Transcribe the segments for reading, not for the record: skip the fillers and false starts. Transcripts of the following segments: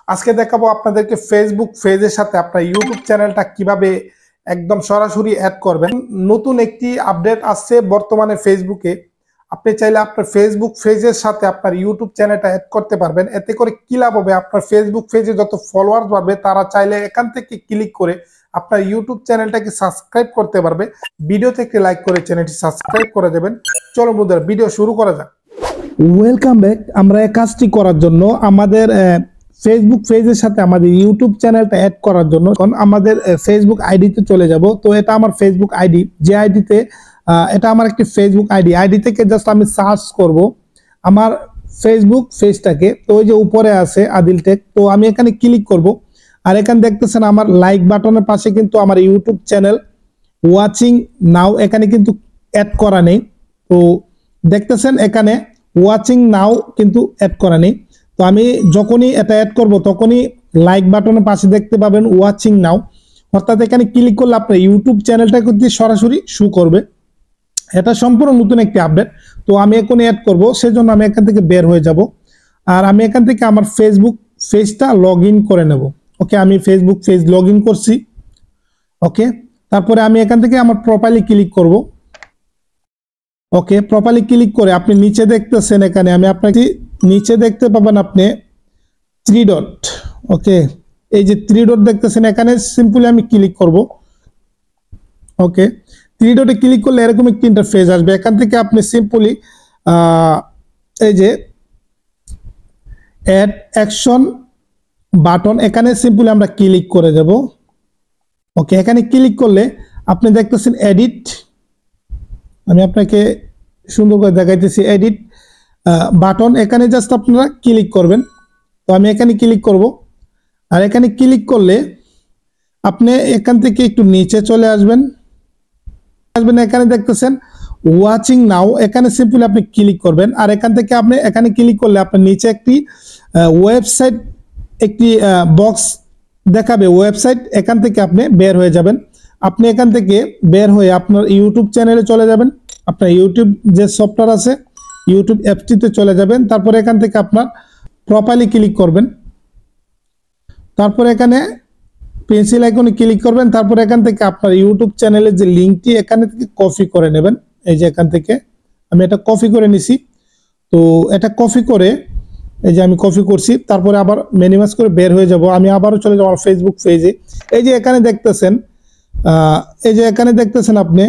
আজকে দেখাবো আপনাদেরকে ফেসবুক পেজের সাথে আপনার ইউটিউব চ্যানেলটা কিভাবে একদম সরাসরি অ্যাড করবেন। নতুন একটি আপডেট আসছে বর্তমানে ফেসবুকে। আপনি চাইলে আপনার ফেসবুক পেজের সাথে আপনার ইউটিউব চ্যানেলটা অ্যাড করতে পারবেন। এতে করে কি লাভ হবে, আপনার ফেসবুক পেজে যত ফলোয়ার বাড়বে তারা চাইলে এখান থেকে ক্লিক করে আপনার ইউটিউব চ্যানেলটাকে সাবস্ক্রাইব করতে পারবে। ভিডিও থেকে লাইক করে চ্যানেলটি সাবস্ক্রাইব করে দেবেন। চলো বন্ধুরা, ভিডিও শুরু করা যাক। Welcome back. আমরা এই কাজটি করার জন্য আমাদের ফেসবুক পেজের সাথে আমাদের ইউটিউব চ্যানেলটা অ্যাড করার জন্য আমাদের ফেসবুক আইডিতে চলে যাব। তো এটা আমার ফেসবুক আইডি, যে আইডিতে এটা আমার একটি ফেসবুক আইডি থেকে জাস্ট আমি সার্চ করব আমার ফেসবুক পেজটাকে। তো ওই যে উপরে আছে আদিল টেক, তো আমি এখানে ক্লিক করব। আর এখানে দেখতেছেন আমার লাইক বাটনের পাশে কিন্তু আমার ইউটিউব চ্যানেল ওয়াচিং নাও এখানে কিন্তু অ্যাড করা নেই। তো দেখতেছেন এখানে ওয়াচিং নাও কিন্তু অ্যাড করা নেই। তো আমি যখনই এটা অ্যাড করব তখনই লাইক বাটনের পাশে দেখতে পাবেন ওয়াচিং নাও, অর্থাৎ এখানে ক্লিক করলে আপনার ইউটিউব চ্যানেলটা কিন্তু সরাসরি শো করবে। এটা সম্পূর্ণ নতুন একটি আপডেট। তো আমি এখন অ্যাড করব, সেজন্য আমি এখান থেকে বের হয়ে যাব। আর আমি এখান থেকে আমার ফেসবুক পেজটা লগ ইন করে নেব। ওকে, আমি ফেসবুক পেজ লগ ইন করছি। ওকে, তারপরে আমি এখান থেকে আমার প্রোফাইলে ক্লিক করব। ওকে, প্রোফাইলে ক্লিক করে আপনি নিচে দেখতেছেন, এখানে আমি আপনাকে নিচে দেখতে পাবেন আপনি 3 ডট। ওকে, এই যে 3 ডট দেখতেছেন, এখানে সিম্পলি আমি ক্লিক করব। ওকে, 3 ডটে ক্লিক করলে এরকম একটি ইন্টারফেস আসবে। এখান থেকে আপনি সিম্পলি এই যে অ্যাড অ্যাকশন বাটন, এখানে সিম্পলি আমরা ক্লিক করে দেব। ওকে, এখানে ক্লিক করলে আপনি দেখতেছেন এডিট। আমি আপনাকে সুন্দর করে দেখাইতেছি এডিট বাটন, এখানে জাস্ট আপনারা ক্লিক করবেন। তো আমি এখানে ক্লিক করব। আর এখানে ক্লিক করলে আপনি এখান থেকে একটু নিচে চলে আসবেন। এখানে দেখতেছেন ওয়াচিং নাও, এখানে সিম্পলি আপনি ক্লিক করবেন। আর এখান থেকে আপনি এখানে ক্লিক করলে আপনার নিচে একটি ওয়েবসাইট, একটি বক্স দেখাবে ওয়েবসাইট, এখান থেকে আপনি বের হয়ে যাবেন। আপনি এখান থেকে বের হয়ে আপনার ইউটিউব চ্যানেলে চলে যাবেন। আপনার ইউটিউব যে সফটওয়্যার আছে ইউটিউব অ্যাপটিতে চলে যাবেন। তারপরে এখান থেকে আপনার প্রোফাইলে ক্লিক করবেন। তারপরে এখানে পেন্সিল আইকনে ক্লিক করবেন। তারপরে এখান থেকে আপনার ইউটিউব চ্যানেলের যে লিঙ্কটি এখানে থেকে কপি করে নেবেন। এই যে এখান থেকে আমি এটা কপি করে নিছি। তো এটা কপি করে এই যে আমি কপি করছি, তারপরে আবার মিনিমাইজ করে বের হয়ে যাব। আমি আবারও চলে যাব আমার ফেসবুক পেজে। এই যে এখানে দেখতেছেন আপনি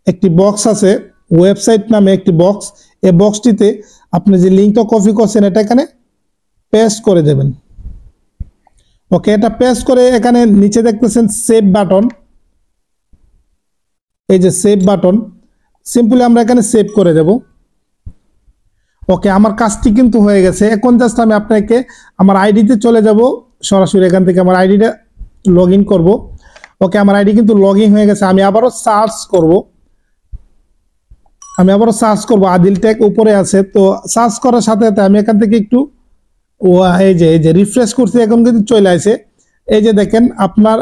একটি বক্স আছে, ওয়েবসাইট নামে একটি বক্স। এই বক্সটিতে আপনি যে লিঙ্কটা কপি করছেন এটা এখানে পেস্ট করে দেবেন। ওকে, এটা পেস্ট করে এখানে নিচে দেখতেছেন সেভ বাটন, এই যে সেভ বাটন, সিম্পলি আমরা এখানে সেভ করে দেব। ওকে, আমার কাজটি কিন্তু হয়ে গেছে। এখন জাস্ট আমি আপনাকে আমার আইডিতে চলে যাব সরাসরি। এখান থেকে আমার আইডিটা লগ ইন করবো। ওকে, আমার আইডি কিন্তু লগ ইন হয়ে গেছে। আমি আবারও সার্চ করব আদিল টেক উপরে আছে। তো সার্চ করার সাথে সাথে আমি এখান থেকে একটু এই যে রিফ্রেশ করছি, এখন কিন্তু চলে আসে। এই যে দেখেন আপনার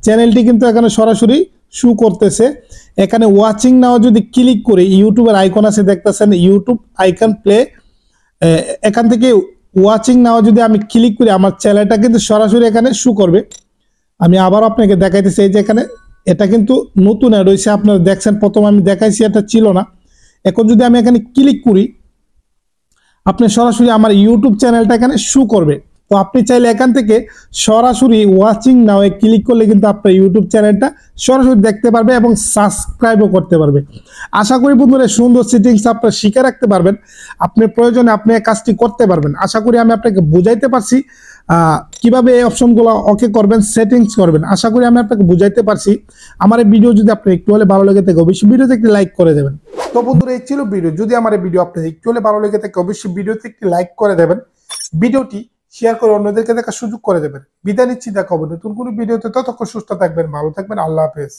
চ্যানেলটি কিন্তু এখানে সরাসরি শো করতেছে। এখানে ওয়াচিং নাও যদি ক্লিক করে ইউটিউবের আইকন আছে দেখতেছেন, ইউটিউব আইকন প্লে, এখান থেকে ওয়াচিং নাও যদি আমি ক্লিক করি আমার চ্যানেলটা কিন্তু সরাসরি এখানে শো করবে। আমি আবার আপনাকে দেখাইতেছি, এই যে এখানে এটা কিন্তু নতুন অ্যাড হয়েছে। আপনারা দেখছেন, প্রথম আমি দেখাইছি এটা ছিল না। এখন যদি আমি এখানে ক্লিক করি আপনি সরাসরি আমার ইউটিউব চ্যানেলটা এখানে শো করবে। তো আপনি চাইলে এখান থেকে সরাসরি ওয়াচিং নাও ক্লিক করলে কিন্তু আপনার ইউটিউব চ্যানেলটা সরাসরি দেখতে পারবে এবং সাবস্ক্রাইবও করতে পারবে। আশা করি বন্ধুরা সুন্দর সেটিংস আপনারা শিখে রাখতে পারবেন। আপনার প্রয়োজনে আপনি এই কাজটি করতে পারবেন। আশা করি আমি আপনাকে বুঝাইতে পারছি কিভাবে এই অপশনগুলো ওকে করবেন, সেটিংস করবেন। আশা করি আমি আপনাকে বুঝাইতে পারছি। আমার এই ভিডিও যদি আপনার একটু হলে ভালো লেগে থাকে অবশ্যই ভিডিওতে একটি লাইক করে দেবেন। তো বন্ধুরা, এই ছিল ভিডিও। যদি আমার এই ভিডিও আপনাদের একটু হলে ভালো লেগে থাকে অবশ্যই ভিডিওতে একটি লাইক করে দেবেন। ভিডিওটি শেয়ার করে অন্যদেরকে দেখার সুযোগ করে দেবেন। বিদায় নিচ্ছি, দেখা হবে নতুন কোনো ভিডিওতে। ততক্ষণ সুস্থ থাকবেন, ভালো থাকবেন। আল্লাহ হাফেজ।